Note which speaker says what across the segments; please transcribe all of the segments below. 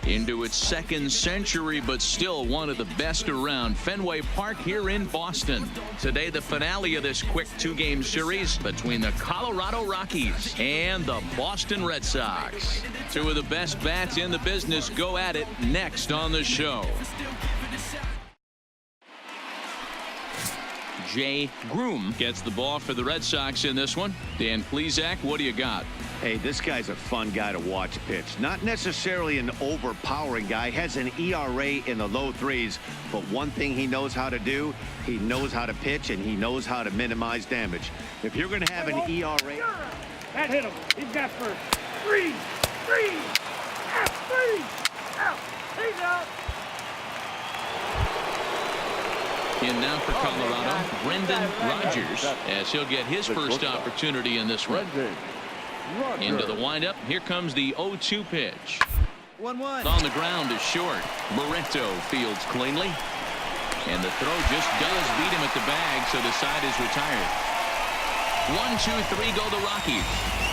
Speaker 1: into its second century, but still one of the best around. Fenway Park here in Boston. Today, the finale of this quick two-game series between the Colorado Rockies and the Boston Red Sox. Two of the best bats in the business go at it next on the show. Jay Groom gets the ball for the Red Sox in this one. Dan Plesac, what do you got?
Speaker 2: Hey, this guy's a fun guy to watch pitch. Not necessarily an overpowering guy. Has an ERA in the low threes. But one thing he knows how to do, he knows how to pitch, and he knows how to minimize damage. If you're going to have an ERA...
Speaker 3: That hit him. He's got first. Three. Out. He's out.
Speaker 1: In now for Colorado, Brendan Rodgers, as he'll get his first opportunity in this one. Into the windup. Here comes the 0-2 pitch.
Speaker 4: 1-1.
Speaker 1: On the ground is short. Barreto fields cleanly. And the throw just does beat him at the bag, so the side is retired. 1, 2, 3 go the Rockies.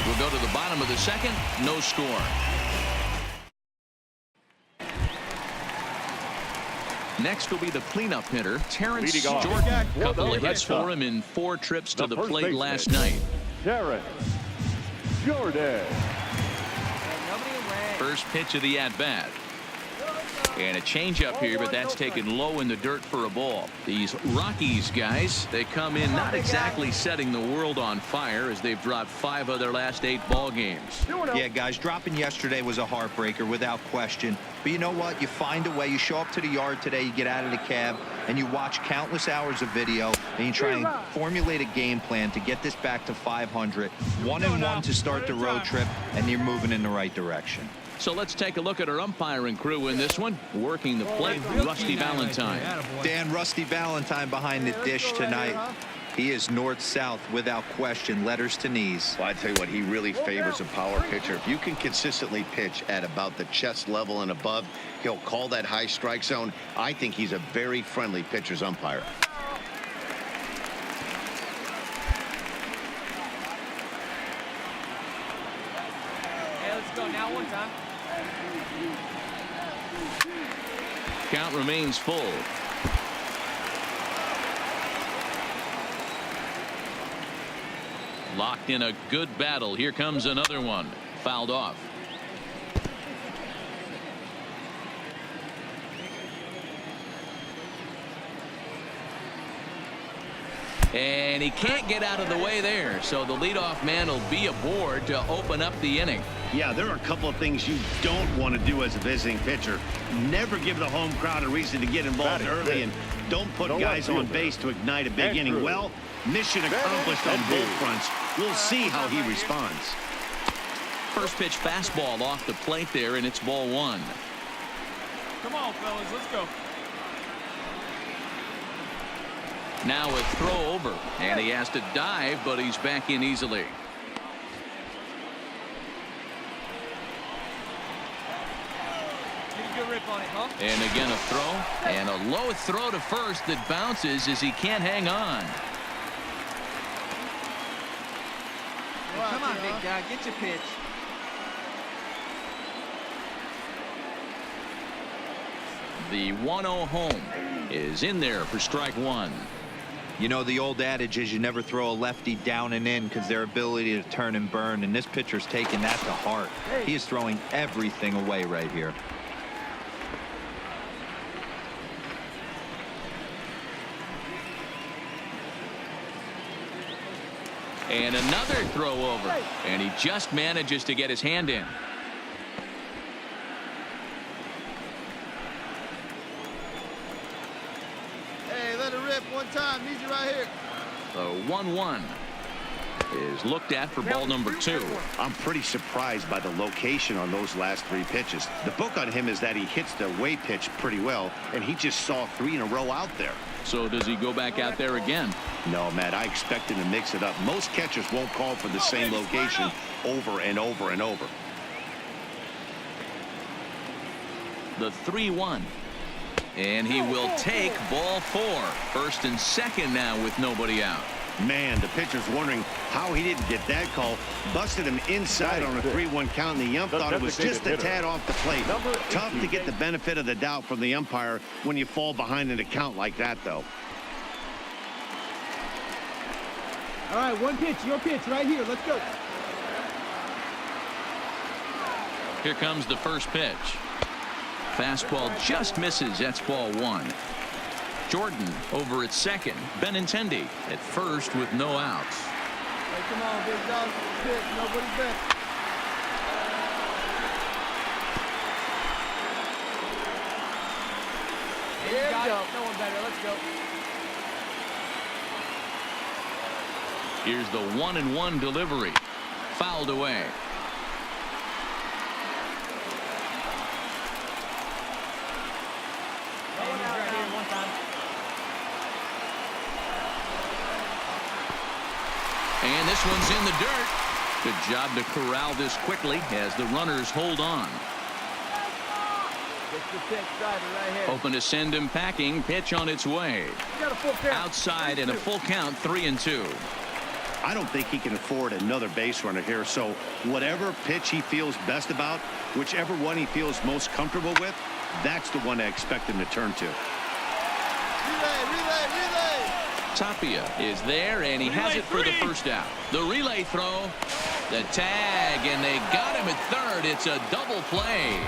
Speaker 1: We'll go to the bottom of the second. No score. Next will be the cleanup hitter, Terrence Jordan. Couple of hits for him in 4 trips to the plate last night.
Speaker 5: Terrence Jordan.
Speaker 1: First pitch of the at-bat. And a changeup here, but that's taken low in the dirt for a ball. These Rockies guys, they come in not exactly setting the world on fire, as they've dropped 5 of their last 8 ball games.
Speaker 4: Yeah, guys, dropping yesterday was a heartbreaker without question. But you know what? You find a way. You show up to the yard today, you get out of the cab, and you watch countless hours of video, and you try and formulate a game plan to get this back to 500. 1-1 to start the road trip, and you're moving in the right direction.
Speaker 1: So let's take a look at our umpiring crew in this one. Working the plate, Rusty Valentine.
Speaker 4: Dan, Rusty Valentine behind the dish tonight. He is north-south without question. Letters to knees.
Speaker 2: Well, I tell you what, he really favors a power pitcher. If you can consistently pitch at about the chest level and above, he'll call that high strike zone. I think he's a very friendly pitcher's umpire.
Speaker 6: Hey, let's go now one time.
Speaker 1: Count remains full. Locked in a good battle. Here comes another one. Fouled off. And he can't get out of the way there, so the leadoff man will be aboard to open up the inning.
Speaker 2: Yeah, there are a couple of things you don't want to do as a visiting pitcher. Never give the home crowd a reason to get involved early, and don't put guys on base to ignite a big inning. Well, mission accomplished on both fronts. We'll see how he responds.
Speaker 1: First pitch fastball off the plate there, and it's ball 1.
Speaker 6: Come on, fellas, let's go.
Speaker 1: Now a throw over, and he has to dive, but he's back in easily.
Speaker 6: Get a good rip on it, huh?
Speaker 1: And again a throw, and a low throw to first that bounces as he can't hang on.
Speaker 6: Come on, big guy, get your pitch.
Speaker 1: The 1-0 home is in there for strike 1.
Speaker 4: You know, the old adage is you never throw a lefty down and in because their ability to turn and burn, and this pitcher's taking that to heart. He is throwing everything away right here.
Speaker 1: And another throw over, and he just manages to get his hand in.
Speaker 6: Hey, let it rip one time. Need you right here.
Speaker 1: The 1-1 is looked at for ball number 2.
Speaker 2: I'm pretty surprised by the location on those last 3 pitches. The book on him is that he hits the away pitch pretty well, and he just saw 3 in a row out there.
Speaker 1: So does he go back out there again?
Speaker 2: No, Matt, I expect him to mix it up. Most catchers won't call for the same location over and over and over.
Speaker 1: The 3-1. And he will take ball 4. First and second now with nobody out.
Speaker 2: Man, the pitcher's wondering how he didn't get that call. Busted him inside on a 3-1 count, and the ump thought it was just a tad off the plate. Tough to get the benefit of the doubt from the umpire when you fall behind in a count like that, though.
Speaker 6: All right, one pitch, your pitch right here. Let's go.
Speaker 1: Here comes the first pitch. Fastball just misses. That's ball one. Jordan over at second. Benintendi at first with no outs.
Speaker 6: Hey, come on, big dog. Pitch. Nobody's back. There we go. No one better. Let's go.
Speaker 1: Here's the 1-1 delivery. Fouled away. And this one's in the dirt. Good job to corral this quickly as the runners hold on. Open to send him packing. Pitch on its way. Outside and a full count, 3-2.
Speaker 2: I don't think he can afford another base runner here, so whatever pitch he feels best about, whichever one he feels most comfortable with, that's the one I expect him to turn to.
Speaker 6: Relay.
Speaker 1: Tapia is there, and he has it for the first out. The relay throw, the tag, and they got him at third. It's a double play.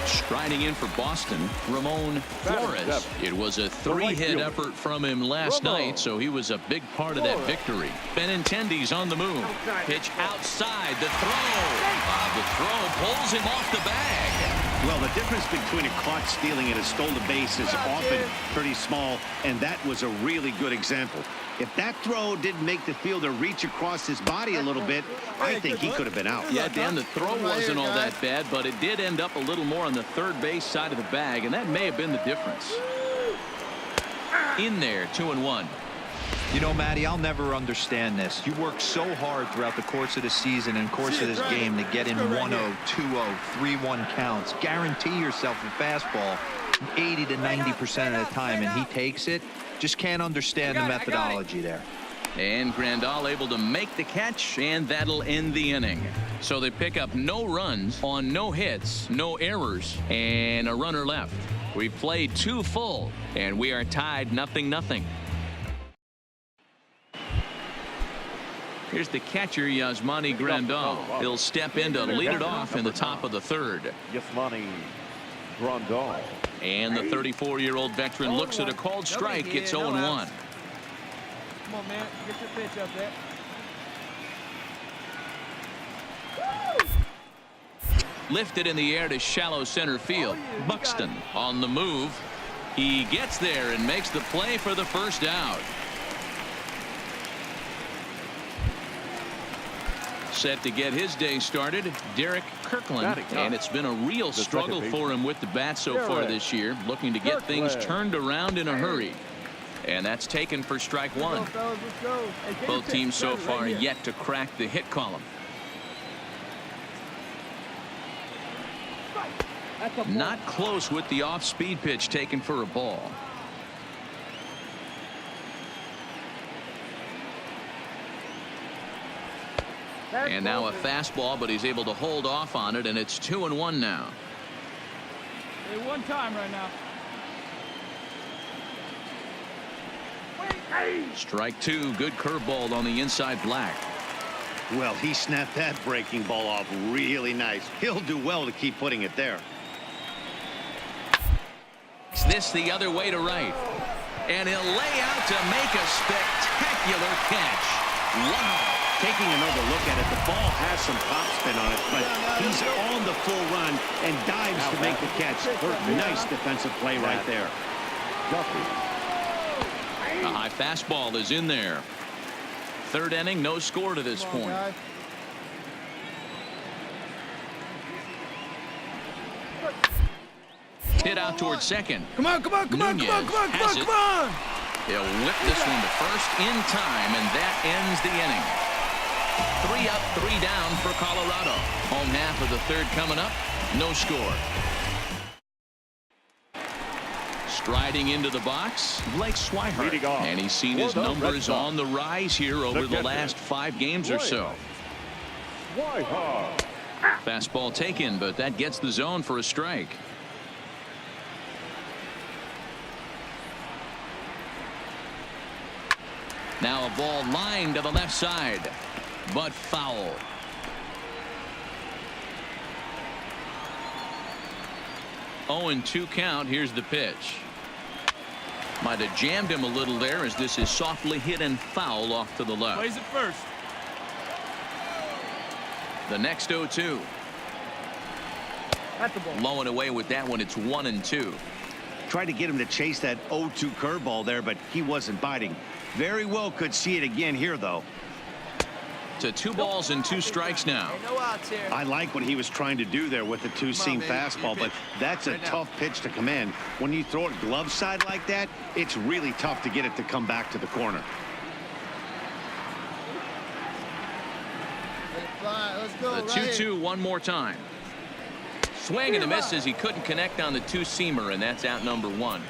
Speaker 1: Striding in for Boston, Ramon Flores. It was a 3-hit effort from him last night, so he was a big part of that victory. Benintendi's on the move. Pitch outside. The throw pulls him off the bag.
Speaker 2: Well, the difference between a caught stealing and a stolen base is often pretty small, and that was a really good example. If that throw didn't make the fielder reach across his body a little bit, I think he could have been out.
Speaker 1: Yeah, Dan, the throw wasn't all that bad, but it did end up a little more on the third base side of the bag, and that may have been the difference. In there, 2-1.
Speaker 4: You know, Matty, I'll never understand this. You work so hard throughout the course of the season and course of this game to get in 1-0, 2-0, 3-1 counts. Guarantee yourself a fastball 80 to 90% of the time, and he takes it. Just can't understand the methodology there.
Speaker 1: And Grandal able to make the catch, and that'll end the inning. So they pick up no runs on no hits, no errors, and a runner left. We've played 2 full, and we are tied 0-0. Here's the catcher, Yasmani Grandal. He'll step in to lead it off in the top of the third.
Speaker 5: Yasmani Grandal.
Speaker 1: And the 34-year-old veteran looks at a called strike. It's 0-1.
Speaker 6: Come on, man. Get your pitch up there.
Speaker 1: Lifted in the air to shallow center field. Buxton on the move. He gets there and makes the play for the first out. Set to get his day started, Derek Kirkland, and it's been a real struggle for him with the bat so far this year, looking to get things turned around in a hurry. And that's taken for strike one. Both teams so far yet to crack the hit column. Not close with the off-speed pitch taken for a ball. And now a fastball, but he's able to hold off on it, and it's 2-1 now.
Speaker 3: Hey, one time right now.
Speaker 1: Strike two. Good curveball on the inside black.
Speaker 2: Well, he snapped that breaking ball off really nice. He'll do well to keep putting it there.
Speaker 1: This the other way to right. And he'll lay out to make a spectacular catch. Wow.
Speaker 2: Taking another look at it, the ball has some top spin on it, but he's on the full run and dives to make the catch. Nice defensive play right there.
Speaker 1: A high fastball is in there. Third inning, no score to this point. Hit out towards second.
Speaker 6: Come on. He'll whip
Speaker 1: this one to first in time, and that ends the inning. 3 up, 3 down for Colorado. Home half of the third coming up. No score. Striding into the box, Blake Swihart. And he's seen his numbers on the rise here over the last 5 games or so. Fastball taken, but that gets the zone for a strike. Now a ball lined to the left side, but foul. Oh, and 2 count. Here's the pitch. Might have jammed him a little there as this is softly hit and foul off to the left.
Speaker 3: Plays it first.
Speaker 1: The next 0-2.
Speaker 3: At the ball.
Speaker 1: Low and away with that one. It's 1-2.
Speaker 2: Tried to get him to chase that 0-2 curveball there, but he wasn't biting. Very well could see it again here, though.
Speaker 1: To 2 balls and 2 strikes now.
Speaker 6: No outs here.
Speaker 2: I like what he was trying to do there with the 2-seam fastball, but that's a tough pitch to command. When you throw it glove side like that, it's really tough to get it to come back to the corner.
Speaker 6: Let's go.
Speaker 1: The 2-2 one more time. Swing and a miss as he couldn't connect on the 2-seamer, and that's out number 1.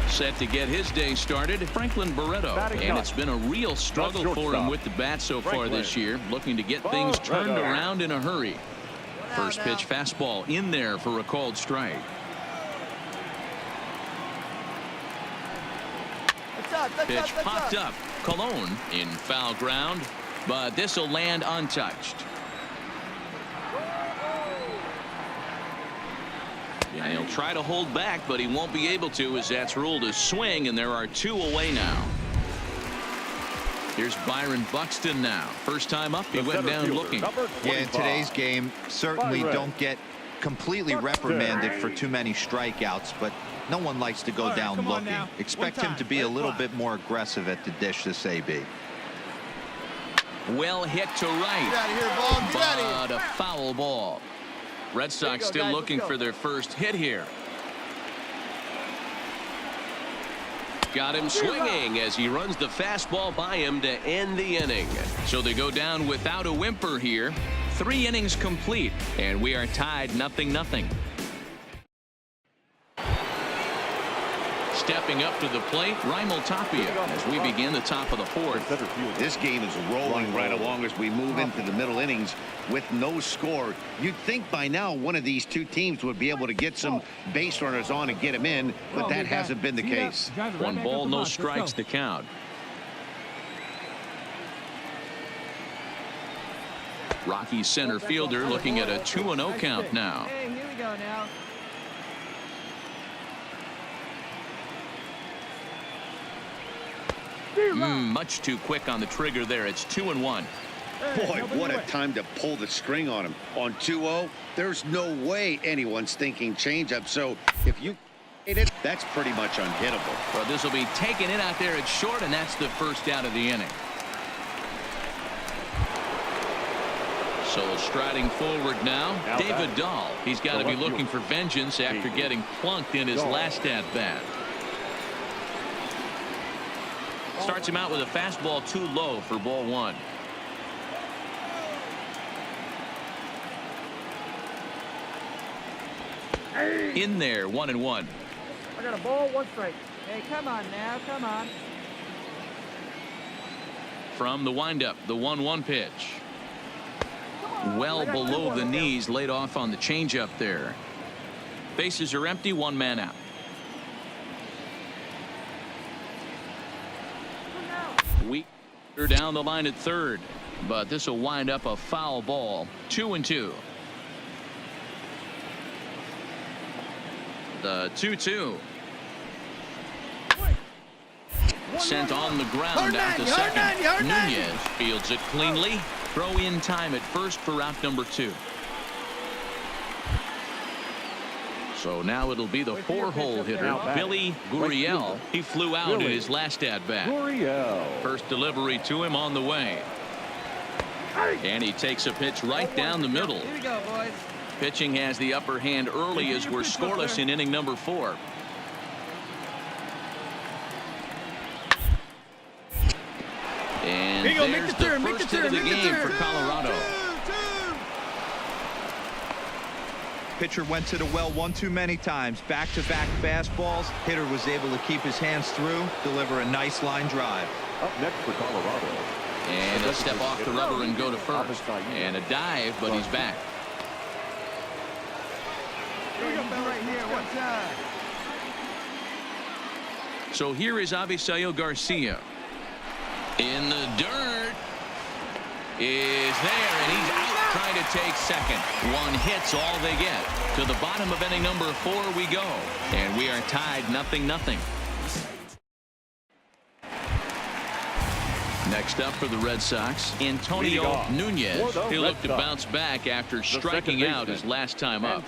Speaker 1: Set to get his day started, Franklin Barreto, and it's been a real struggle for him with the bat so far this year, looking to get things turned around in a hurry. First pitch fastball in there for a called strike. Pitch popped up. Cologne in foul ground, but this will land untouched. And he'll try to hold back, but he won't be able to as that's ruled a swing, and there are 2 away now. Here's Byron Buxton now. First time up, he went down looking.
Speaker 4: Yeah, in today's game, certainly don't get completely reprimanded for too many strikeouts, but no one likes to go down looking. Expect him to be a little bit more aggressive at the dish this AB.
Speaker 1: Well hit to right.
Speaker 6: Get out of here, ball. Get out of here.
Speaker 1: But a foul ball. Red Sox still looking for their first hit here. Got him swinging as he runs the fastball by him to end the inning. So they go down without a whimper here. 3 innings complete, and we are tied 0-0. Stepping up to the plate, Raimel Tapia as we begin the top of the 4th.
Speaker 2: This game is rolling right along as we move into the middle innings with no score. You'd think by now one of these 2 teams would be able to get some base runners on and get them in, but that hasn't been the case.
Speaker 1: 1 ball, no strikes to count. Rockies center fielder looking at a 2-0 count now.
Speaker 6: Hey, here we go now.
Speaker 1: Much too quick on the trigger there. It's 2-1.
Speaker 2: Boy, what a time to pull the string on him. On 2-0, there's no way anyone's thinking changeup. So if you hit it, that's pretty much unhittable.
Speaker 1: Well, this will be taken in out there at short, and that's the first out of the inning. So striding forward now, David Dahl. He's got to be looking for vengeance after getting plunked in his last at-bat. Starts him out with a fastball too low for ball 1. In there, 1-1.
Speaker 6: I got a ball, 1 strike. Hey, come on now, come on.
Speaker 1: From the windup, the 1-1 pitch. Well below the knees, laid off on the changeup there. Bases are empty, 1 man out. We're down the line at 3rd, but this will wind up a foul ball. 2-2. The 2-2. Sent on the ground out to second. Nunez fields it cleanly. Throw in time at first for out number 2. So now it'll be the 4-hole hitter, Billy Gurriel. He flew out in his last at-bat. First delivery to him on the way. And he takes a pitch right down the middle.
Speaker 6: Here we go, boys.
Speaker 1: Pitching has the upper hand early as we're scoreless in inning number 4. And there's the first hit of the game for Colorado.
Speaker 4: Pitcher went to the well one too many times. Back-to-back fastballs. Hitter was able to keep his hands through, deliver a nice line drive.
Speaker 5: Up next for Colorado.
Speaker 1: And a step off the rubber and go to first. And a dive, but he's back.
Speaker 6: Right here, one time.
Speaker 1: So here is Avisail Garcia. In the dirt. Is there, and he's out trying to take second. One hit's all they get. To the bottom of inning number 4 we go. And we are tied 0-0. Next up for the Red Sox, Antonio Nunez. He looked to bounce back after striking out his last time up.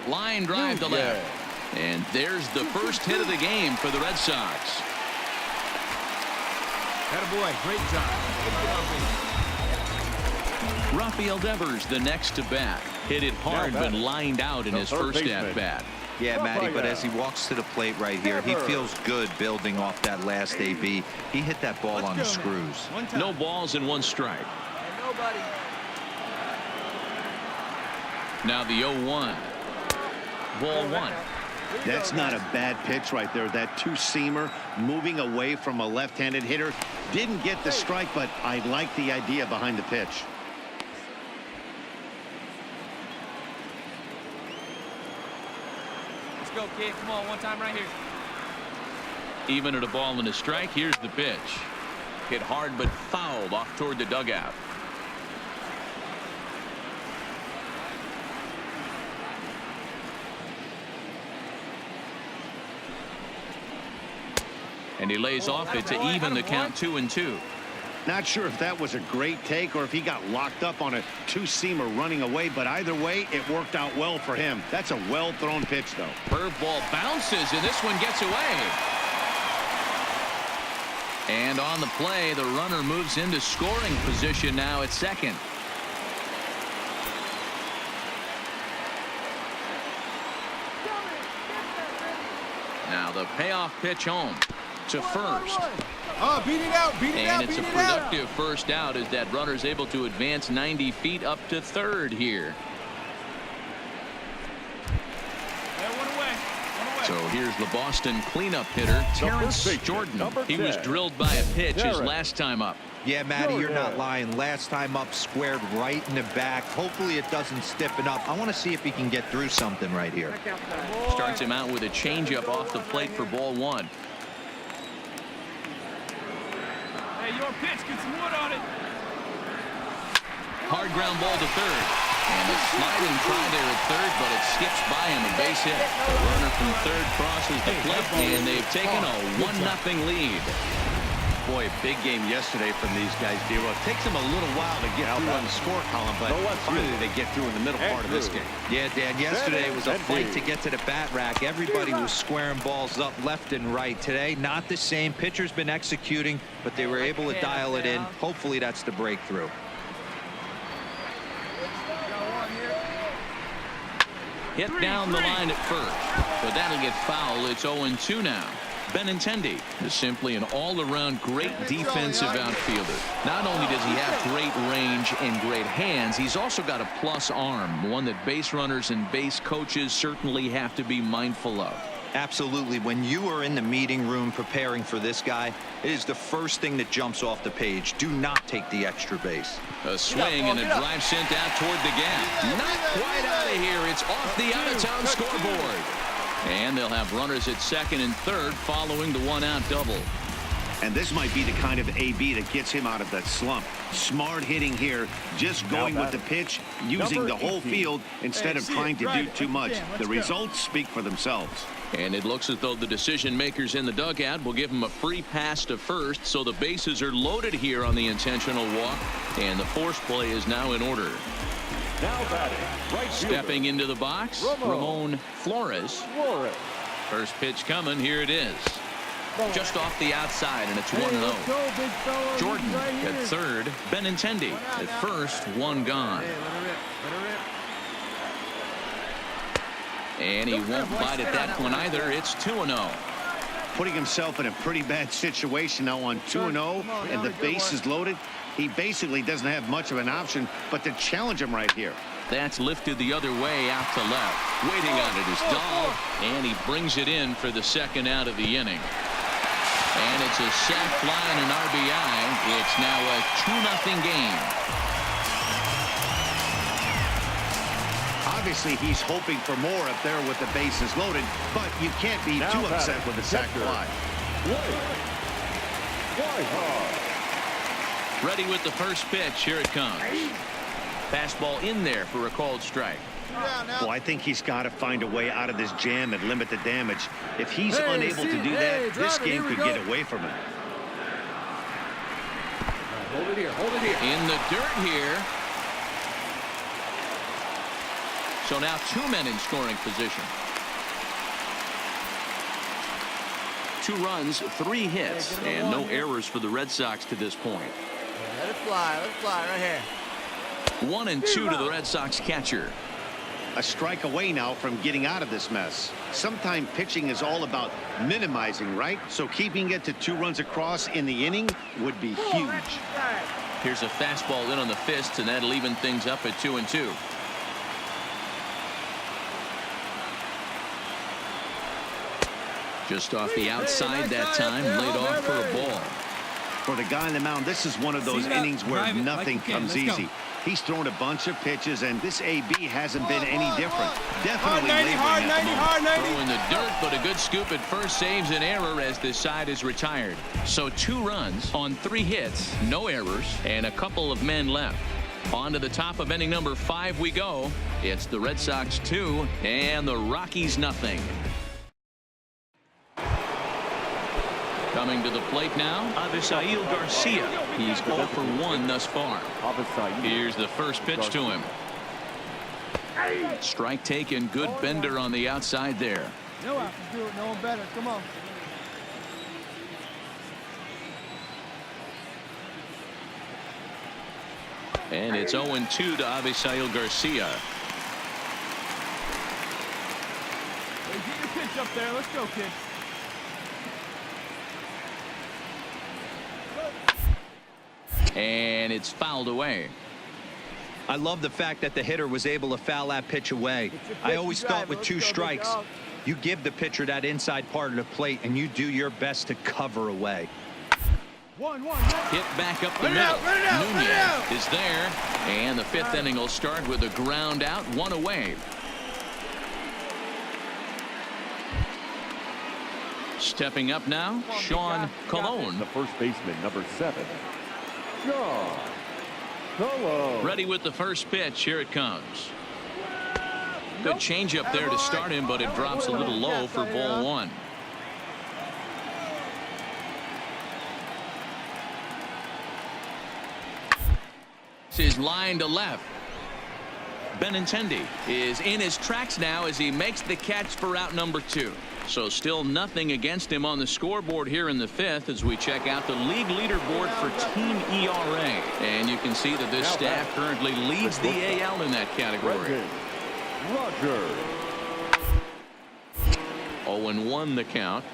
Speaker 1: Line drive to left. And there's the first hit of the game for the Red Sox.
Speaker 6: Attaboy, great job.
Speaker 1: Rafael Devers, the next to bat. Hit it hard, but lined out in his first at bat.
Speaker 4: Yeah, Matty, but as he walks to the plate right here, he feels good building off that last AB. He hit that ball on the screws.
Speaker 1: No balls and 1 strike.
Speaker 6: Nobody.
Speaker 1: Now the 0-1. Ball 1.
Speaker 2: That's not a bad pitch right there. That two-seamer moving away from a left-handed hitter. Didn't get the strike, but I like the idea behind the pitch.
Speaker 6: Let's go, kid. Come on, one time right here.
Speaker 1: Even at a ball and a strike, here's the pitch. Hit hard but fouled off toward the dugout. And he lays off it to even the count 2-2.
Speaker 2: Not sure if that was a great take or if he got locked up on a two-seamer running away, but either way, it worked out well for him. That's a well-thrown pitch, though.
Speaker 1: Curveball bounces, and this one gets away. And on the play, the runner moves into scoring position now at second. Now the payoff pitch home to first.
Speaker 6: Oh, beat it out, beat it out,
Speaker 1: and it's a productive first out as that runner's able to advance 90 feet up to third here. So here's the Boston cleanup hitter, Terrence Jordan. He was drilled by a pitch his last time up.
Speaker 4: Yeah, Matty, you're not lying. Last time up, squared right in the back. Hopefully it doesn't stiffen up. I want to see if he can get through something right here.
Speaker 1: Starts him out with a changeup off the plate for ball 1.
Speaker 3: Hey, your pitch, get some wood on it.
Speaker 1: Hard ground ball to third. And a sliding try there at third, but it skips by him, a base hit. The runner from third crosses the plate, and they've taken a 1-0 lead.
Speaker 2: Boy, a big game yesterday from these guys, D-Roll. It takes them a little while to get through on the score column, but finally they get through in the middle part of this game.
Speaker 4: Yeah, Dan, yesterday it was a fight to get to the bat rack. Everybody was squaring balls up left and right. Today, not the same. Pitcher's been executing, but they were able to dial it in. Hopefully that's the breakthrough.
Speaker 1: Hit down the line at first, but that'll get foul. It's 0-2 now. Benintendi is simply an all-around great defensive outfielder. Not only does he have great range and great hands, he's also got a plus arm, one that base runners and base coaches certainly have to be mindful of.
Speaker 4: Absolutely. When you are in the meeting room preparing for this guy, it is the first thing that jumps off the page. Do not take the extra base.
Speaker 1: A swing and a drive sent out toward the gap. Not quite out of here. It's off the out-of-town scoreboard. And they'll have runners at second and third following the one-out double.
Speaker 2: And this might be the kind of AB that gets him out of that slump. Smart hitting here, just going with the pitch, using the whole field instead of trying to do too much. The results speak for themselves.
Speaker 1: And it looks as though the decision makers in the dugout will give him a free pass to first, so the bases are loaded here on the intentional walk, and the force play is now in order.
Speaker 5: Now batting, right
Speaker 1: stepping into the box, Ramon Flores. First pitch coming. Here it is. Just off the outside, and it's 1-0. Jordan at third. Benintendi at first. One gone. And he won't bite at that one either. It's 2-0.
Speaker 2: Putting himself in a pretty bad situation now on 2-0, and the base is loaded. He basically doesn't have much of an option but to challenge him right here.
Speaker 1: That's lifted the other way out to left. Waiting on it is Dahl, and he brings it in for the second out of the inning. And it's a sac fly and an RBI. It's now a 2-0 game.
Speaker 2: Obviously, he's hoping for more up there with the bases loaded, but you can't be too upset with a sac fly.
Speaker 1: Ready with the first pitch. Here it comes. Fastball in there for a called strike.
Speaker 2: Well, I think he's got to find a way out of this jam and limit the damage. If he's unable to do that, this game could get away from him.
Speaker 6: Hold it here. Hold it here.
Speaker 1: In the dirt here. So now 2 men in scoring position. 2 runs, 3 hits, and no errors for the Red Sox to this point.
Speaker 6: Let it fly. Let it fly right here.
Speaker 1: 1 and 2 to the Red Sox catcher.
Speaker 2: A strike away now from getting out of this mess. Sometimes pitching is all about minimizing, right? So keeping it to 2 runs across in the inning would be huge.
Speaker 1: Here's a fastball in on the fists, and that'll even things up at 2 and 2. Just off the outside that time, laid off for a ball.
Speaker 2: For the guy on the mound, this is one of those innings where nothing comes easy. He's thrown a bunch of pitches, and this AB hasn't been any different. Definitely
Speaker 3: hard 90.
Speaker 1: Throw in the dirt, but a good scoop at first saves an error as this side is retired. So 2 runs on 3 hits, no errors, and a couple of men left. On to the top of inning number 5 we go. It's the Red Sox 2 and the Rockies nothing. Coming to the plate now, Avisail Garcia. He's 0 for 1 thus far. Here's the first pitch to him. Strike taken, good bender on the outside there.
Speaker 3: No one can do it. No one better. Come on.
Speaker 1: And it's 0-2 to Avisail Garcia.
Speaker 3: Hey, get your pitch up there. Let's go, kid.
Speaker 1: And it's fouled away.
Speaker 4: I love the fact that the hitter was able to foul that pitch away. I always thought with 2 strikes, you give the pitcher that inside part of the plate and you do your best to cover away.
Speaker 1: Hit back up the middle. Nunez is there, and the 5th inning will start with a ground out, 1 away. Stepping up now, Sean Colon.
Speaker 5: The first baseman, number 7. Sean Colon.
Speaker 1: Ready with the first pitch. Here it comes. Good changeup there to start him, but it drops a little low for ball 1. This is line to left. Benintendi is in his tracks now as he makes the catch for out number 2. So still nothing against him on the scoreboard here in the 5th as we check out the league leaderboard for team ERA. And you can see that this staff currently leads the AL in that category.
Speaker 5: Roger.
Speaker 1: 0-1 the count.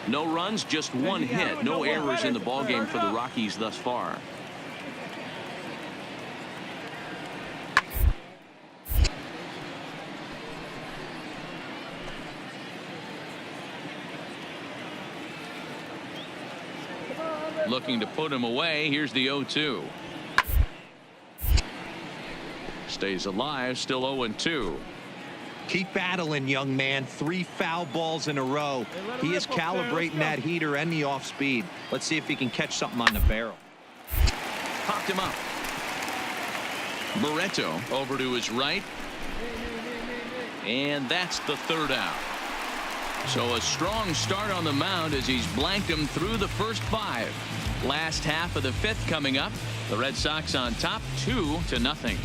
Speaker 1: No runs, just 1 hit. No errors in the ballgame for the Rockies thus far. Looking to put him away. Here's the 0-2. Stays alive, still 0-2.
Speaker 4: Keep battling, young man. 3 foul balls in a row. He is calibrating that heater and the off speed. Let's see if he can catch something on the barrel.
Speaker 1: Popped him up. Barreto over to his right. And that's the 3rd out. So a strong start on the mound as he's blanked him through the first 5. Last half of the 5th coming up. The Red Sox on top 2-0.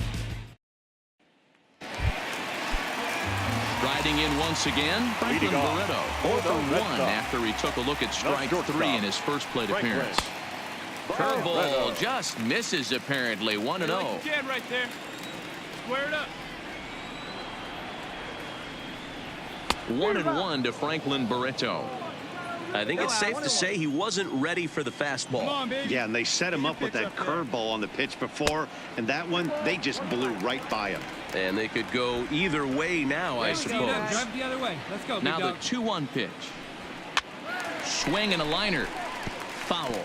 Speaker 1: Riding in once again, Franklin Barreto 0 for 1 after he took a look at strike 3 in his first plate appearance. Curveball just misses apparently. 1-0.
Speaker 3: Right there. Square it up.
Speaker 1: 1-1 to Franklin Barreto.
Speaker 7: I think it's safe to say he wasn't ready for the fastball.
Speaker 3: Come on, baby.
Speaker 2: Yeah, and they set him up with that curveball on the pitch before, and that one, they just blew right by him.
Speaker 7: And they could go either way now, I suppose.
Speaker 3: Drive the other way. Let's go,
Speaker 1: Now
Speaker 3: big
Speaker 1: the
Speaker 3: dog.
Speaker 1: 2-1 pitch. Swing and a liner. Foul.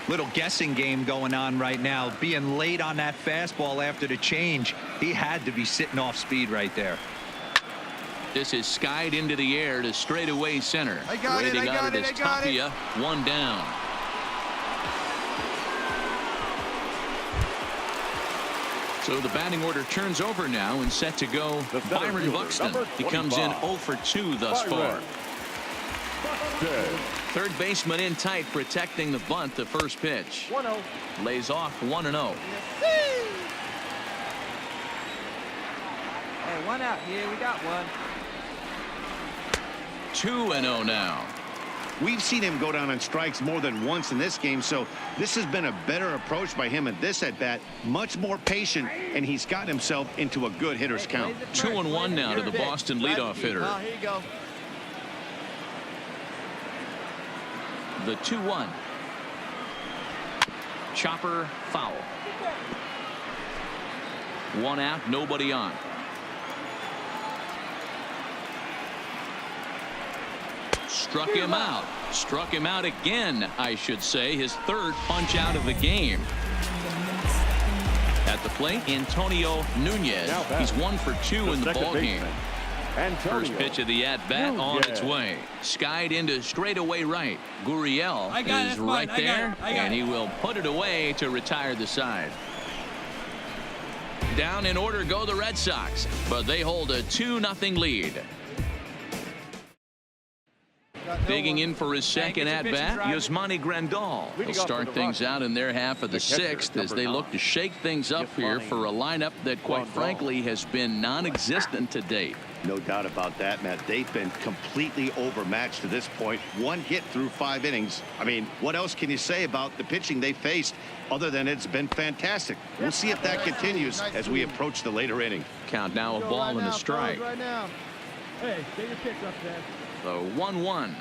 Speaker 4: Little guessing game going on right now. Being late on that fastball after the change. He had to be sitting off speed right there.
Speaker 1: This is skied into the air to straightaway center.
Speaker 6: I got it,
Speaker 1: Waiting
Speaker 6: I
Speaker 1: out
Speaker 6: got
Speaker 1: it
Speaker 6: it,
Speaker 1: is
Speaker 6: I got it.
Speaker 1: Tapia. One down. So the batting order turns over now and set to go.
Speaker 5: The center
Speaker 1: Byron
Speaker 5: fielder,
Speaker 1: Buxton.
Speaker 5: number
Speaker 1: He comes in
Speaker 5: 25.
Speaker 1: 0 for 2 thus far.
Speaker 5: Byron Buxton.
Speaker 1: Third baseman in tight, protecting the bunt. The first pitch
Speaker 5: 1-0.
Speaker 1: lays off 1-0.
Speaker 6: Hey, one out here. We got one.
Speaker 1: 2-0 now.
Speaker 2: We've seen him go down on strikes more than once in this game, so this has been a better approach by him at this at-bat. Much more patient, and he's gotten himself into a good hitter's count.
Speaker 1: 2-1 now to the Boston leadoff hitter.
Speaker 6: Oh, here you go.
Speaker 1: The 2-1. Chopper foul. One out, nobody on. Struck him out. Struck him out again, I should say. His third punch out of the game. At the plate, Antonio Nunez. He's 1 for 2 in the ballgame. First pitch of the at-bat on its way. Skied into straightaway right. Gurriel is right there, and he will put it away to retire the side. Down in order go the Red Sox, but they hold a 2-0 lead. Digging in for his second at-bat, Yasmani Grandal. He'll start things out in their half of the sixth as they look to shake things up here for a lineup that, quite frankly, has been non-existent to date.
Speaker 2: No doubt about that, Matt. They've been completely overmatched to this point. One hit through 5 innings. I mean, what else can you say about the pitching they faced other than it's been fantastic? We'll see if that continues as we approach the later inning.
Speaker 1: Count now a ball and a strike.
Speaker 3: Right now. Hey, get your pitch up there.
Speaker 1: So 1-1.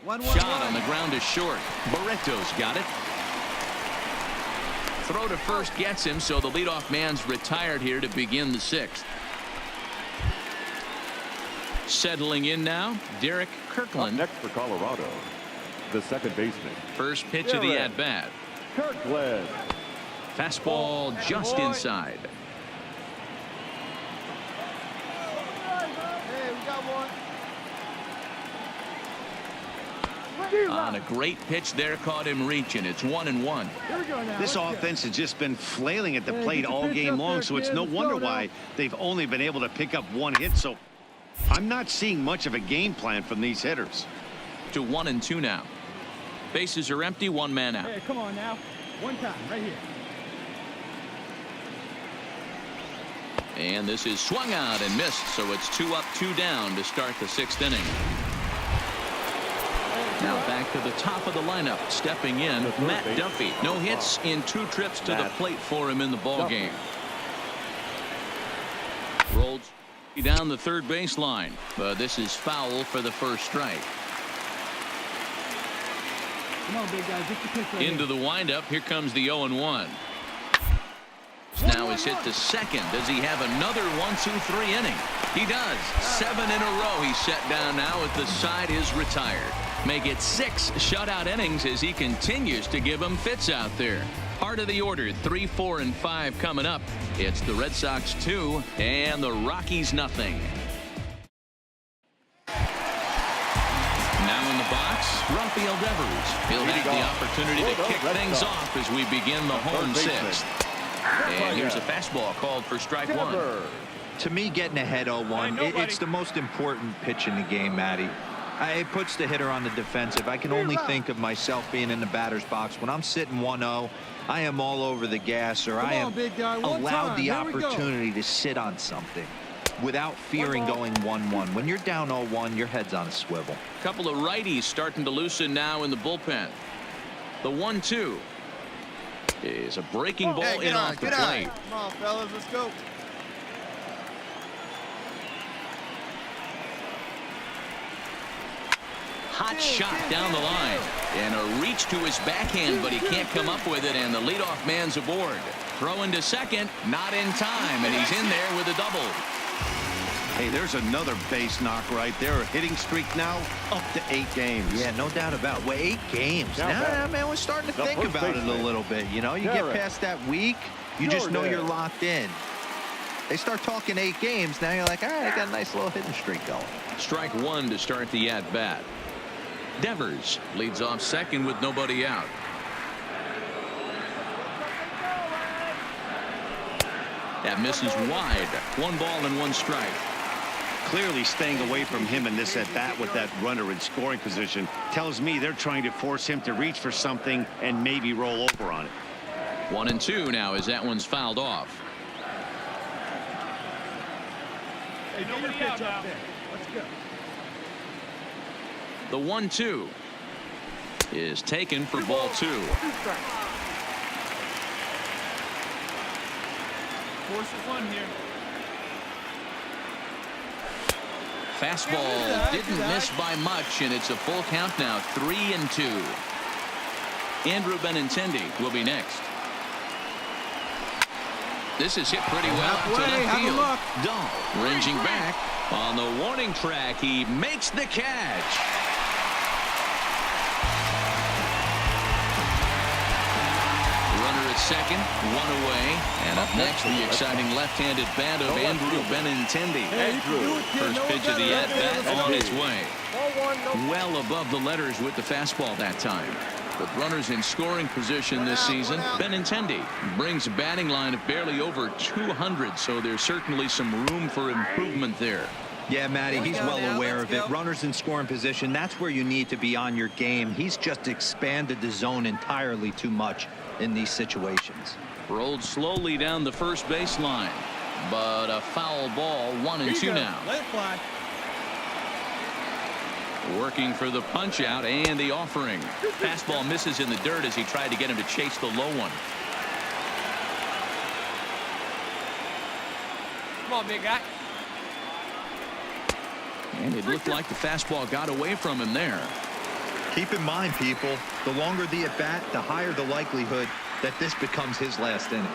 Speaker 6: 1-1.
Speaker 1: Shot on the ground is short. Barreto's got it. Throw to first gets him, so the leadoff man's retired here to begin the sixth. Settling in now, Derek Kirkland.
Speaker 5: Up next for Colorado, the second baseman.
Speaker 1: First pitch of the at-bat.
Speaker 5: Kirkland.
Speaker 1: Fastball just inside.
Speaker 6: Hey, we got one.
Speaker 1: On a great pitch there, caught him reaching. It's 1-1.
Speaker 3: Here we go now.
Speaker 2: This offense has just been flailing at the plate all game long, so it's no wonder why they've only been able to pick up 1 hit. So I'm not seeing much of a game plan from these hitters.
Speaker 1: To 1-2 now. Bases are empty, 1 man out.
Speaker 3: Hey, come on now. One time, right here.
Speaker 1: And this is swung out and missed, so it's 2 up, 2 down to start the 6th inning. Now back to the top of the lineup, stepping in, Matt Duffy. No hits in 2 trips to the plate for him in the ballgame. Rolled down the third baseline, but this is foul for the first strike.
Speaker 3: Come on, big guy. Get your pitch right
Speaker 1: Into
Speaker 3: here.
Speaker 1: the windup, here comes the 0-1. Now he's hit to second. Does he have another 1-2-3 inning? He does. 7 in a row he's set down now as the side is retired. Make it 6 shutout innings as he continues to give them fits out there. Part of the order, 3, 4, and 5 coming up. It's the Red Sox 2 and the Rockies nothing. Now in the box, Rafael Devers. He'll have the opportunity to kick things off as we begin the home 6th. And here's a fastball called for strike 1.
Speaker 4: To me, getting ahead 0-1, it's the most important pitch in the game, Matty. It puts the hitter on the defensive. I can only think of myself being in the batter's box. When I'm sitting 1-0, I am all over the gas, or I am allowed the opportunity to sit on something without fearing going 1-1. When you're down 0-1, your head's on a swivel.
Speaker 1: Couple of righties starting to loosen now in the bullpen. The 1-2 is a breaking ball in off the plate.
Speaker 6: Come on, fellas, let's go.
Speaker 1: hot shot down the line. And a reach to his backhand, but he can't come up with it, and the leadoff man's aboard. Throwing to second, not in time, and he's in there with a double.
Speaker 2: Hey, there's another base knock right there. A hitting streak now up to 8 games.
Speaker 4: Yeah, no doubt about it. Well, 8 games. Now, man, we're starting to think about it a little bit. You know, you get past that week, you just know you're locked in. They start talking 8 games, now you're like, all right, I got a nice little hitting streak going.
Speaker 1: Strike one to start the at-bat. Devers leads off second with nobody out. That misses wide. 1 ball and 1 strike.
Speaker 2: Clearly staying away from him in this at-bat with that runner in scoring position tells me they're trying to force him to reach for something and maybe roll over on it.
Speaker 1: 1-2 now as that one's fouled off.
Speaker 3: Hey, get your pitch up there. Let's go.
Speaker 1: The 1-2 is taken for ball 2.
Speaker 3: Force is one here.
Speaker 1: Fastball didn't miss by much, and it's a full count now. 3-2. Andrew Benintendi will be next. This is hit pretty well out to left field. Dahl ranging back on the warning track. He makes the catch. Runner at second, 1 away, and up next the exciting left-handed bat of Andrew Benintendi. First pitch of the at-bat on its way. Well above the letters with the fastball that time. With runners in scoring position this season, Benintendi brings a batting line of barely over 200, so there's certainly some room for improvement there.
Speaker 4: Yeah, Matty, he's well aware of it. Runners in scoring position, that's where you need to be on your game. He's just expanded the zone entirely too much in these situations.
Speaker 1: Rolled slowly down the first baseline, but a foul ball. 1-2 now.
Speaker 3: Let it fly.
Speaker 1: Working for the punch out and the offering. Fastball misses in the dirt as he tried to get him to chase the low one.
Speaker 3: Come on, big guy.
Speaker 1: And it looked like the fastball got away from him there.
Speaker 4: Keep in mind, people, the longer the at-bat, the higher the likelihood that this becomes his last inning.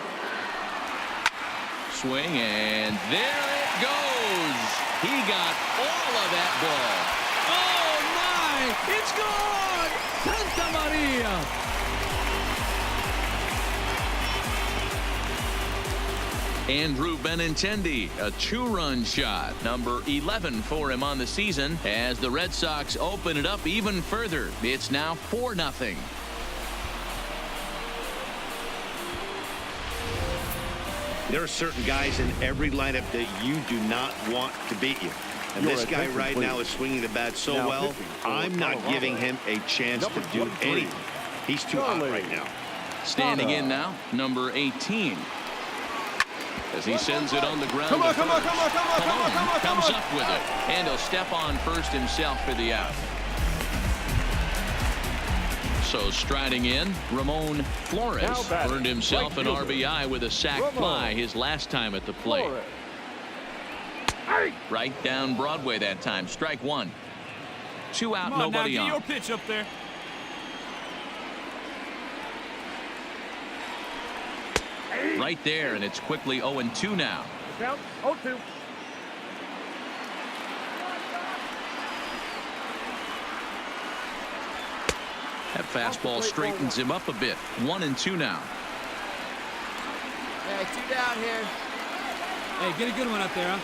Speaker 1: Swing, and there it goes. He got all of that ball. Oh, my! It's gone! Santa Maria! Andrew Benintendi, a 2-run shot, number 11 for him on the season, as the Red Sox open it up even further. It's now 4-0.
Speaker 2: There are certain guys in every lineup that you do not want to beat you. And this guy right now is swinging the bat so well, I'm not giving him a chance to do anything. He's too hot right now.
Speaker 1: Standing in now, number 18. As he sends it on the ground.
Speaker 3: Come on.
Speaker 1: Comes up with it. And he'll step on first himself for the out. So striding in, Ramon Flores earned himself an RBI with a sac fly his last time at the plate. Right down Broadway that time. Strike 1. 2 out, nobody on.
Speaker 3: Get your pitch up there.
Speaker 1: Right there, and it's quickly 0-2 now.
Speaker 3: Count 0-2.
Speaker 1: That fastball straightens him up a bit. 1-2 now.
Speaker 6: Hey, 2 down here.
Speaker 3: Hey, get a good one up there, huh?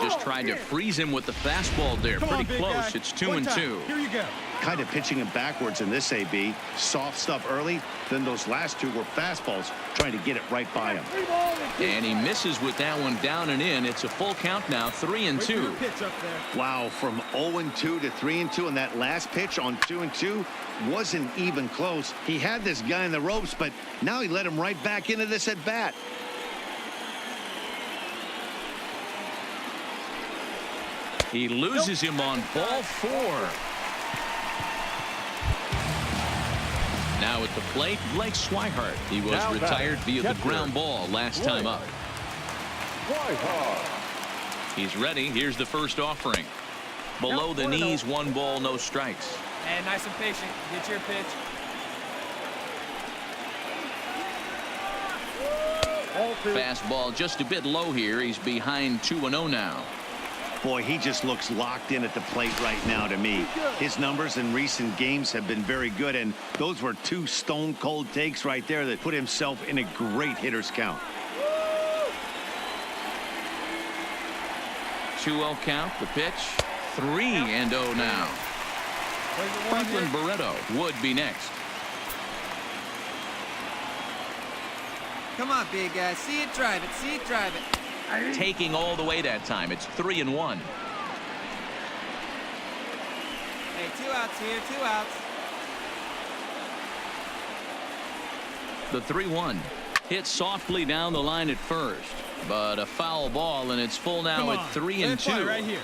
Speaker 1: Just trying to freeze him with the fastball there. Pretty close. It's 2-2.
Speaker 3: Here you go.
Speaker 2: Kind of pitching him backwards in this AB. Soft stuff early, then those last 2 were fastballs, trying to get it right by him.
Speaker 1: And he misses with that one down and in. It's a full count now, 3-2.
Speaker 3: Pitch up there.
Speaker 2: Wow, from 0-2 to 3-2, and that last pitch on 2-2 wasn't even close. He had this guy in the ropes, but now he let him right back into this at bat.
Speaker 1: He loses him on ball 4. Now at the plate, Blake Swihart. He was retired via the ground ball last time up. He's ready. Here's the first offering. Below the knees, 1 ball, no strikes.
Speaker 6: And nice and patient. Get your pitch.
Speaker 1: Fastball just a bit low here. He's behind 2-0 now.
Speaker 2: Boy, he just looks locked in at the plate right now to me. His numbers in recent games have been very good, and those were 2 stone-cold takes right there that put himself in a great hitter's count.
Speaker 1: 2-0 count. The pitch. 3-0 now. Franklin Barreto would be next.
Speaker 6: Come on, big guy. See it, drive it. See it, drive it.
Speaker 1: Taking all the way that time. It's 3-1.
Speaker 6: Hey, 2 outs here. 2 outs.
Speaker 1: The 3-1 hit softly down the line at first, but a foul ball, and it's full now at 3-2.
Speaker 3: Right here.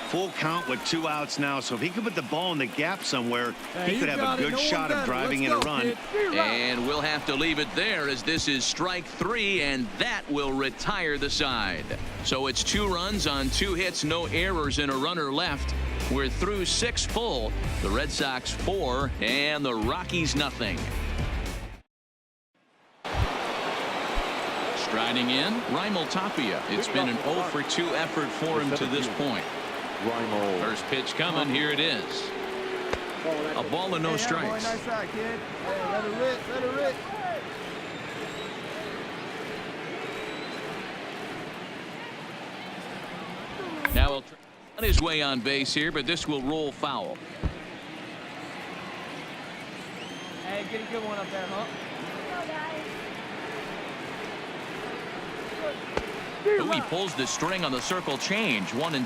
Speaker 2: Full count with 2 outs now, so if he could put the ball in the gap somewhere, he could have a good shot of driving in a run.
Speaker 1: And we'll have to leave it there, as this is strike 3, and that will retire the side. So it's 2 runs on 2 hits, no errors, and a runner left. We're through 6 full. The Red Sox 4 and the Rockies nothing. Striding in, Raimel Tapia. It's been an 0 for 2 effort for him to this point. First pitch coming. Here it is. A ball and no strikes.
Speaker 3: Nice side, kid. Hey, let it rip. Let it rip.
Speaker 1: Now he'll on his way on base here, but this will roll foul.
Speaker 6: Hey, get a good one up there, huh?
Speaker 1: He pulls the string on the circle change. 1-2.
Speaker 6: Hey,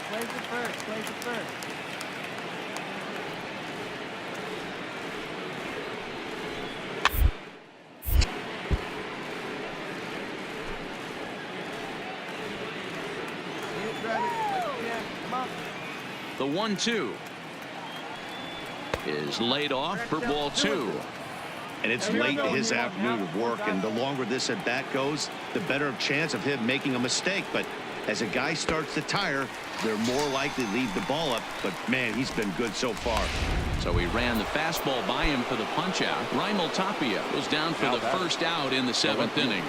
Speaker 6: place it first. Place it first.
Speaker 1: The 1-2 is laid off for ball 2.
Speaker 2: And it's late in his afternoon of work, and the longer this at bat goes, the better chance of him making a mistake. But as a guy starts to tire, they're more likely to leave the ball up. But man, he's been good so far.
Speaker 1: So he ran the fastball by him for the punch out. Raimel Tapia was down for the first out in the 7th inning.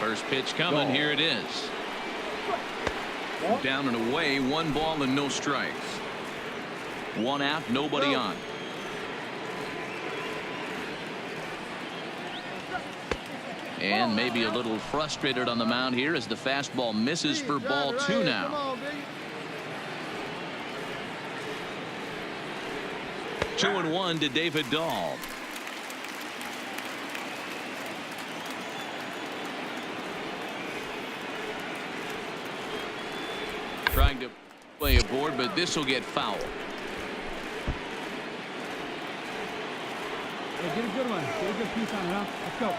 Speaker 1: First pitch coming. Here it is. Down and away, 1 ball and no strikes. 1 out, nobody on. And maybe a little frustrated on the mound here as the fastball misses for ball 2 now. 2-1 to David Dahl. Trying to play aboard, but this will get foul.
Speaker 3: Hey, get a good one. Get a good piece on it, huh? Let's go.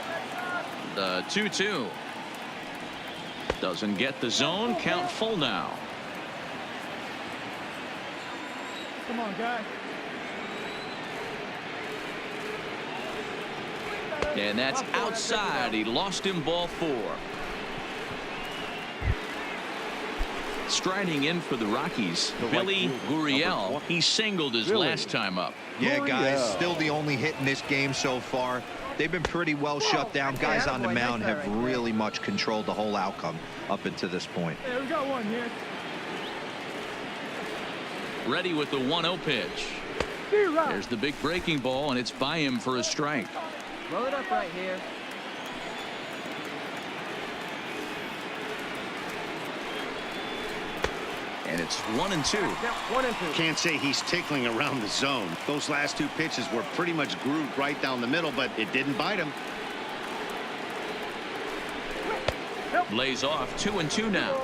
Speaker 1: The 2-2 doesn't get the zone. Count full now.
Speaker 3: Come on, guy.
Speaker 1: And that's outside. He lost him, ball 4. Striding in for the Rockies, Billy Gurriel. He singled his last time up.
Speaker 4: Yeah, guys, still the only hit in this game so far. They've been pretty well shut down. Guys on the mound have really much controlled the whole outcome up until this point.
Speaker 3: Hey, we got one here.
Speaker 1: Ready with the 1-0 pitch. There's the big breaking ball, and it's by him for a strike.
Speaker 6: Roll it up right here.
Speaker 1: And it's 1-2.
Speaker 2: Can't say he's tickling around the zone. Those last 2 pitches were pretty much grooved right down the middle, but it didn't bite him.
Speaker 1: Lays off. 2-2 now.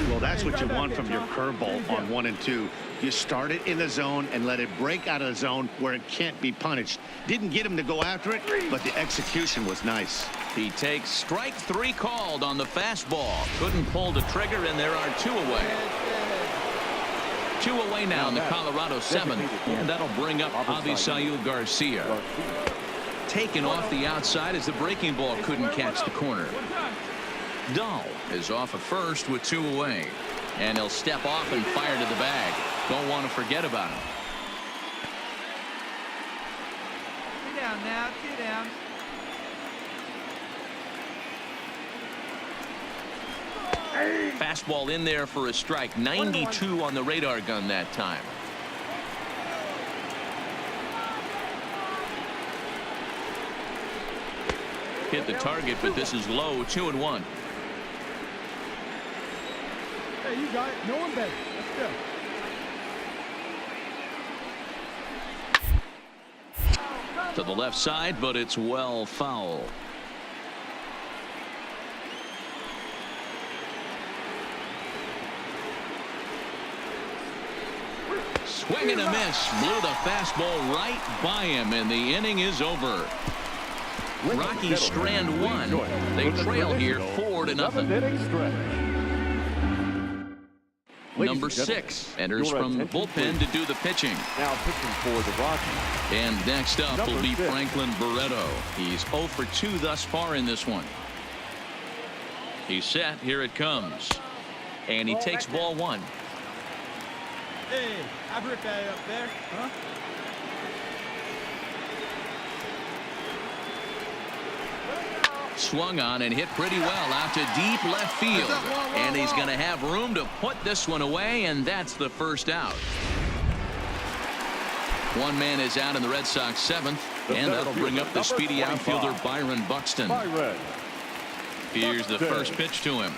Speaker 2: Well, that's what you want from your curveball on 1 and 2. You start it in the zone and let it break out of the zone where it can't be punished. Didn't get him to go after it, but the execution was nice.
Speaker 1: He takes strike 3 called on the fastball. Couldn't pull the trigger, and there are 2 away. 2 away now in the Colorado 7th, and that'll bring up Avisail Garcia. Taken off the outside as the breaking ball couldn't catch the corner. Dahl is off at first with 2 away. And he'll step off and fire to the bag. Don't want to forget about him.
Speaker 6: 2 down now, 2 down.
Speaker 1: Fastball in there for a strike. 92 on the radar gun that time. Hit the target, but this is low. 2-1.
Speaker 3: Hey, you got it. No one better. Let's go.
Speaker 1: To the left side, but it's well foul. Swing and a miss. Blew the fastball right by him, and the inning is over. Rockies strand 1. They trail here 4-0. Number 6 enters from the bullpen to do the pitching.
Speaker 5: Now pitching for the Rockies.
Speaker 1: And next up will be Franklin Barreto. He's 0 for 2 thus far in this one. He's set. Here it comes. And he takes ball 1.
Speaker 3: Hey, I've ripped that up there. Huh?
Speaker 1: Swung on and hit pretty well out to deep left field. And he's going to have room to put this one away, and that's the first out. One man is out in the Red Sox 7th, and that'll bring up the speedy outfielder Byron Buxton. Here's the first pitch to him.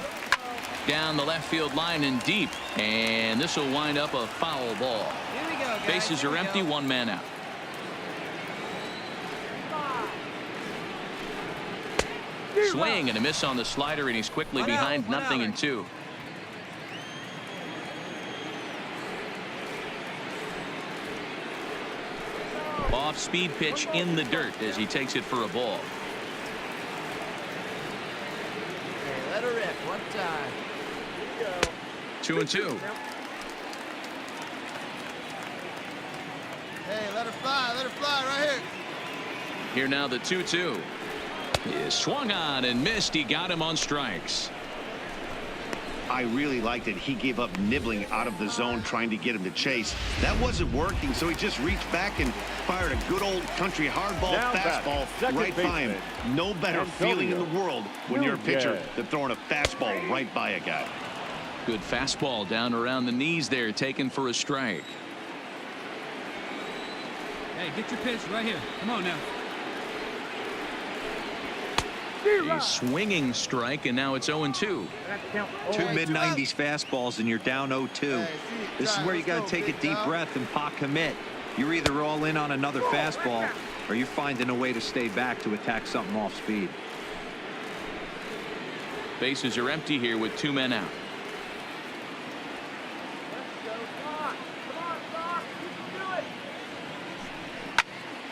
Speaker 1: Down the left field line and deep, and this will wind up a foul ball.
Speaker 6: Here we go, guys.
Speaker 1: Bases are empty, 1 man out. Swing and a miss on the slider, and he's quickly behind 0-2. Off speed pitch in the dirt as he takes it for a ball.
Speaker 6: Hey, let her rip. One time.
Speaker 1: 2-2.
Speaker 6: Hey, let her fly right here.
Speaker 1: Here now the 2-2. Is swung on and missed. He got him on strikes.
Speaker 2: I really liked it. He gave up nibbling out of the zone trying to get him to chase. That wasn't working, so he just reached back and fired a good old country hardball fastball right by him. No better feeling in the world when you're a pitcher than throwing a fastball right by a guy.
Speaker 1: Good fastball down around the knees there, taken for a strike.
Speaker 6: Hey, get your pitch right here. Come on now.
Speaker 1: A swinging strike, and now it's 0-2.
Speaker 4: 2 mid-90s fastballs, and you're down 0-2. This is where you got to take a deep breath and pot commit. You're either all in on another fastball, or you're finding a way to stay back to attack something off speed.
Speaker 1: Bases are empty here with 2 men out.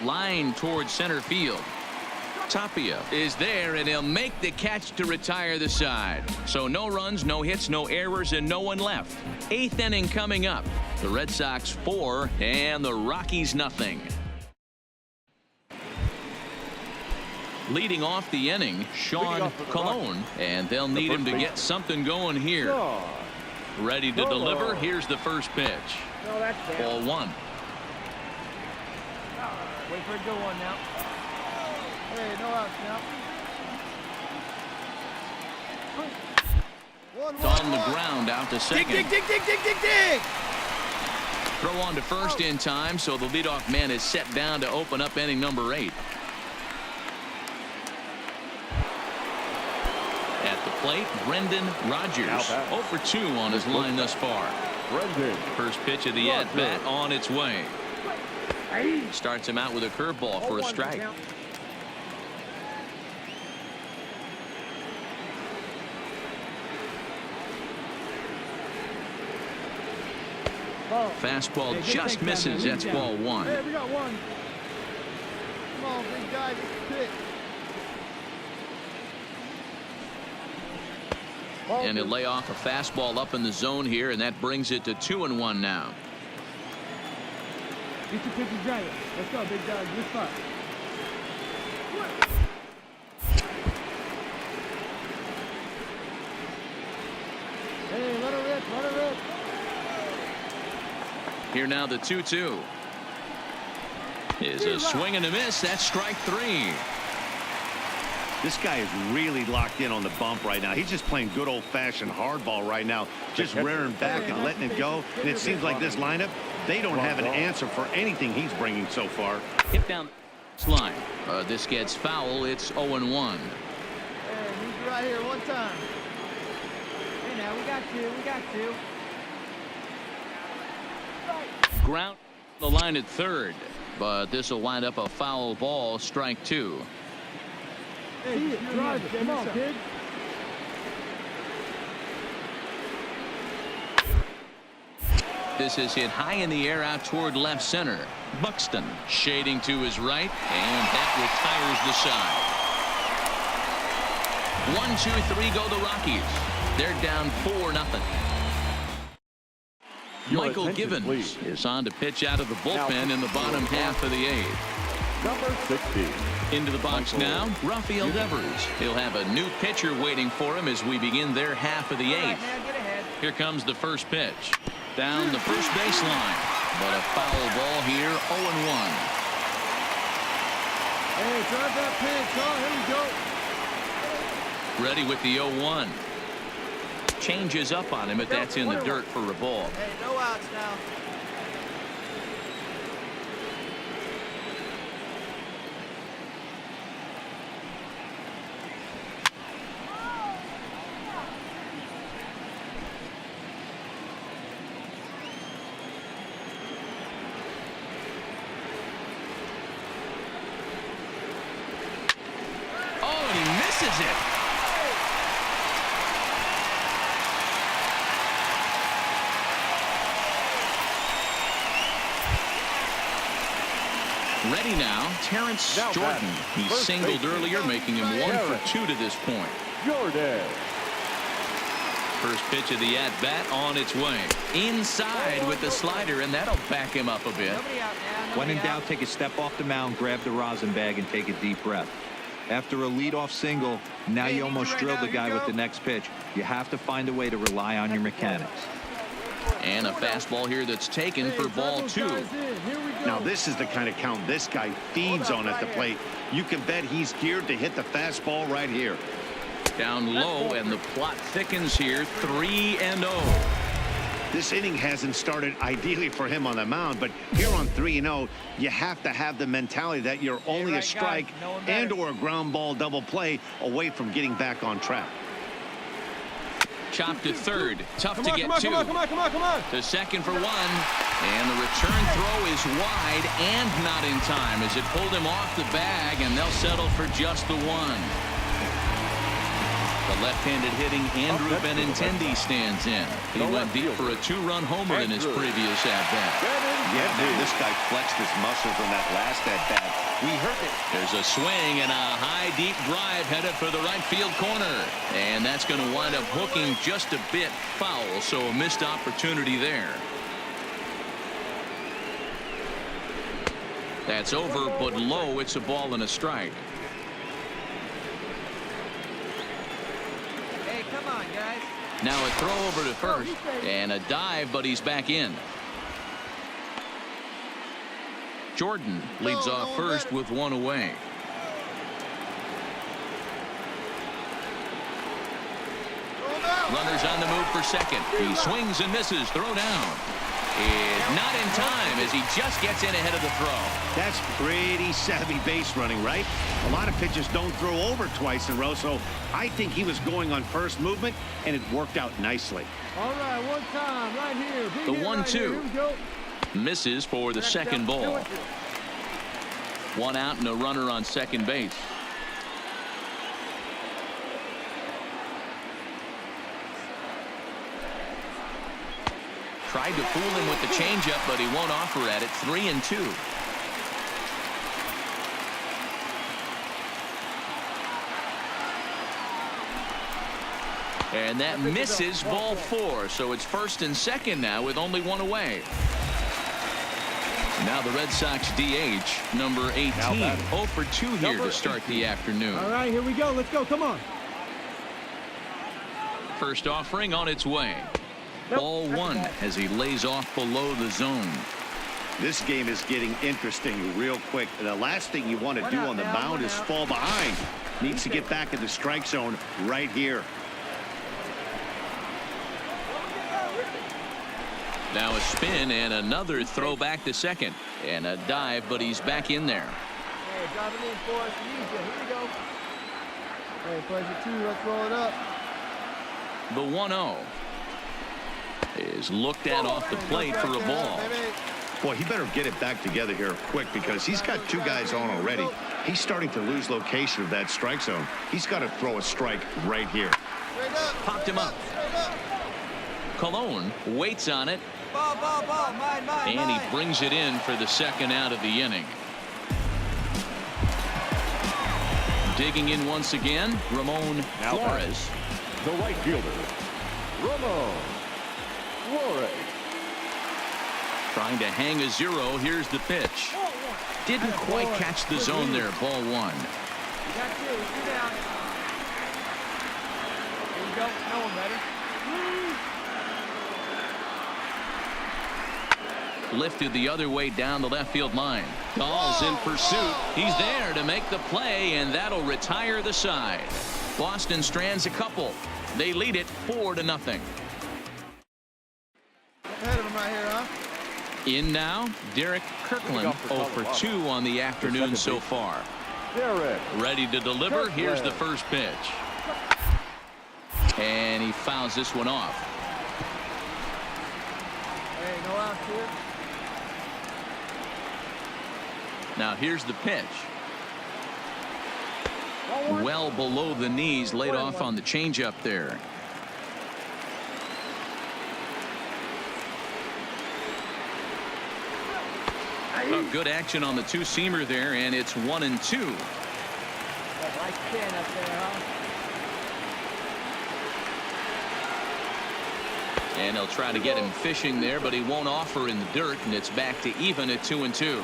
Speaker 1: Line towards center field. Tapia is there, and he'll make the catch to retire the side. So no runs, no hits, no errors, and no one left. 8th inning coming up. The Red Sox 4 and the Rockies nothing. Leading off the inning, Sean Colon, and they'll need him to get something going here. Ready to deliver. Here's the first pitch. Ball 1.
Speaker 3: Wait for a good one now. Hey, no outs now.
Speaker 1: It's on the ground out to second.
Speaker 6: Dig.
Speaker 1: Throw on to first in time, so the leadoff man is set down to open up inning number 8. At the plate, Brendan Rodgers. 0 for 2 on his line thus far. First pitch of the at-bat on its way. Starts him out with a curveball for a strike. Fastball just misses. That's ball 1.
Speaker 3: Hey, we got one. Come on, big guy, get the pitch.
Speaker 1: And he'll lay off a fastball up in the zone here, and that brings it to 2-1 now.
Speaker 3: Get your pitches right. Let's go, big guy. Good spot.
Speaker 1: Here now the 2-2. Is a swing and a miss. That's strike 3.
Speaker 2: This guy is really locked in on the bump right now. He's just playing good old-fashioned hardball right now, just rearing back and letting it go. And it seems like this lineup, they don't have an answer for anything he's bringing so far.
Speaker 1: Hit down the line. This gets foul. It's 0-1.
Speaker 3: Hey, he's right here one time. Hey, now we got you. We got you.
Speaker 1: Ground the line at third, but this will wind up a foul ball. Strike 2.
Speaker 3: Hey, drive it. Come on, kid.
Speaker 1: This is hit high in the air out toward left center. Buxton shading to his right, and that retires the side. 1-2-3 go the Rockies. They're down 4-0. Michael Givens is on to pitch out of the bullpen in the bottom half of the 8th.
Speaker 5: Number 60.
Speaker 1: Into the box now, Rafael Devers. He'll have a new pitcher waiting for him as we begin their half of the 8th. Here comes the first pitch. Down the first baseline. But a foul ball here, 0-1.
Speaker 3: Hey, drive that pitch. Oh, here we go.
Speaker 1: Ready with the 0-1. Changes up on him, but that's in the dirt for a ball.
Speaker 6: Hey, no outs now.
Speaker 1: Oh, and he misses it. Ready now, Terrence Jordan. He singled earlier, making him 1 for 2 to this point.
Speaker 5: Jordan.
Speaker 1: First pitch of the at-bat on its way. Inside with the slider, and that'll back him up a bit.
Speaker 4: When in doubt, take a step off the mound, grab the rosin bag, and take a deep breath. After a leadoff single, now you almost drilled the guy with the next pitch. You have to find a way to rely on your mechanics.
Speaker 1: And a fastball here that's taken for ball 2.
Speaker 2: Now this is the kind of count this guy feeds on at the plate. You can bet he's geared to hit the fastball right here.
Speaker 1: Down low, and the plot thickens here, 3-0.
Speaker 2: This inning hasn't started ideally for him on the mound, but here on 3-0, you have to have the mentality that you're only a strike and or a ground ball double play away from getting back on track.
Speaker 1: Chopped to third. Tough to get to.
Speaker 3: Come on.
Speaker 1: To second for 1. And the return throw is wide and not in time as it pulled him off the bag, and they'll settle for just the 1. The left-handed hitting Andrew Benintendi stands in. He went deep for a 2-run homer in his previous at-bat.
Speaker 2: Yeah, man, this guy flexed his muscles on that last at-bat. We heard it.
Speaker 1: There's a swing and a high, deep drive headed for the right field corner. And that's going to wind up hooking just a bit foul, so a missed opportunity there. That's over, but low. It's a ball and a strike.
Speaker 6: Hey, come on, guys.
Speaker 1: Now a throw over to first and a dive, but he's back in. Jordan leads off first with 1 away. Runners on the move for second. He swings and misses. Throw down. Is not in time as he just gets in ahead of the throw.
Speaker 2: That's pretty savvy base running, right? A lot of pitchers don't throw over twice in a row, so I think he was going on first movement, and it worked out nicely.
Speaker 3: All right, one time, right here.
Speaker 1: The 1-2 misses for the second ball. 1 out and a runner on second base. Tried to fool him with the changeup, but he won't offer at it. 3-2. And that misses ball 4. So it's first and second now with only 1 away. Now the Red Sox DH, number 18. 0 for 2 here to start the afternoon.
Speaker 3: All right, here we go. Let's go. Come on.
Speaker 1: First offering on its way. Ball one as he lays off below the zone.
Speaker 2: This game is getting interesting real quick. The last thing you want to do on the mound is fall behind. Needs to get back in the strike zone right here.
Speaker 1: Now a spin and another throw back to second. And a dive, but he's back in there.
Speaker 3: Hey, drop it in for us. Here we go. Hey, pleasure two. Let's roll it up.
Speaker 1: The 1-0 is looked at off the plate for a ball.
Speaker 2: Boy, he better get it back together here quick because he's got two guys on already. He's starting to lose location of that strike zone. He's got to throw a strike right here.
Speaker 1: Popped him up. Cologne waits on it.
Speaker 6: Ball, mine,
Speaker 1: And he brings it in for the second out of the inning. Digging in once again, Ramon Flores.
Speaker 5: The right fielder, Ramon Flores.
Speaker 1: Trying to hang a zero. Here's the pitch. Didn't quite catch the zone there. Ball one.
Speaker 3: You got two. Two down. There you go. No one better.
Speaker 1: Lifted the other way down the left field line. Dahl's in pursuit. He's there to make the play, and that'll retire the side. Boston strands a couple. They lead it 4-0.
Speaker 3: Ahead of him right here, huh?
Speaker 1: In now, Derek Kirkland 0 for 2 on the afternoon so far.
Speaker 5: Derek.
Speaker 1: Ready to deliver. Here's the first pitch. And he fouls this one off.
Speaker 3: Hey, no outs here.
Speaker 1: Now here's the pitch. Well below the knees, laid off on the changeup there. Oh, good action on the two-seamer there, and it's 1-2.
Speaker 3: Nice pin up there, huh?
Speaker 1: And he'll try to get him fishing there, but he won't offer in the dirt, and it's back to even at 2-2.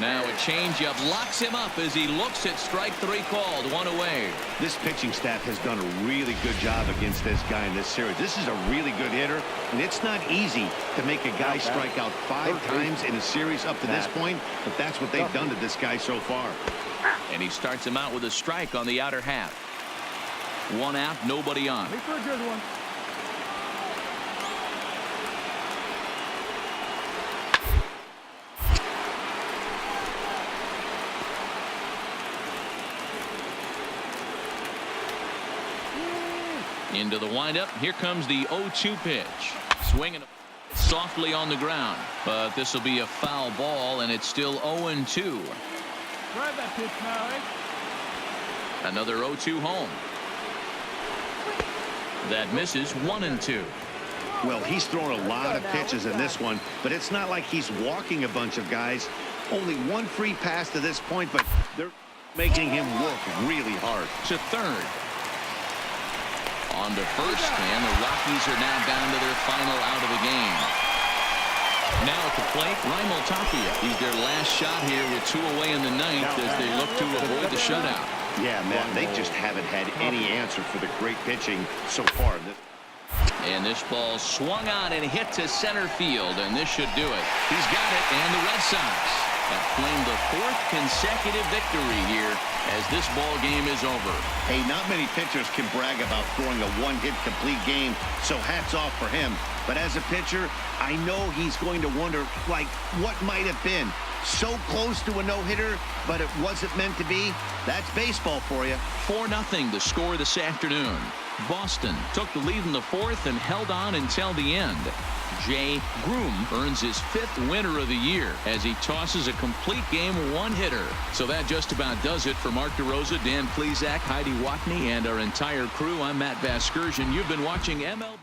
Speaker 1: Now a changeup locks him up as he looks at strike three called. One away.
Speaker 2: This pitching staff has done a really good job against this guy in this series. This is a really good hitter, and it's not easy to make a guy strike out 5 times in a series up to this point, but that's what they've done to this guy so far.
Speaker 1: And he starts him out with a strike on the outer half. One out, nobody on.
Speaker 3: Wait for a good one.
Speaker 1: Into the windup. Here comes the 0-2 pitch. Swinging softly on the ground. But this will be a foul ball, and it's still 0-2.
Speaker 3: Drive that pitch now, eh?
Speaker 1: Another 0-2 home. That misses. 1-2.
Speaker 2: Well, he's thrown a lot of pitches in this one, but it's not like he's walking a bunch of guys. Only one free pass to this point, but they're making him work really hard.
Speaker 1: To third. On to first, and the Rockies are now down to their final out of the game. Now at the plate, Raimel Tapia. He's their last shot here with 2 away in the ninth as they look to avoid the shutout.
Speaker 2: Yeah, man, they just haven't had any answer for the great pitching so far.
Speaker 1: And this ball swung on and hit to center field, and this should do it. He's got it, and the Red Sox have claimed the 4th consecutive victory here as this ball game is over.
Speaker 2: Hey, not many pitchers can brag about throwing a one-hit complete game, so hats off for him. But as a pitcher, I know he's going to wonder, like, what might have been. So close to a no-hitter, but it wasn't meant to be. That's baseball for you.
Speaker 1: 4-0 the score this afternoon. Boston took the lead in the 4th and held on until the end. Jay Groom earns his 5th winner of the year as he tosses a complete game one-hitter. So that just about does it for Mark DeRosa, Dan Plesac, Heidi Watney, and our entire crew. I'm Matt Vasgersian. You've been watching MLB.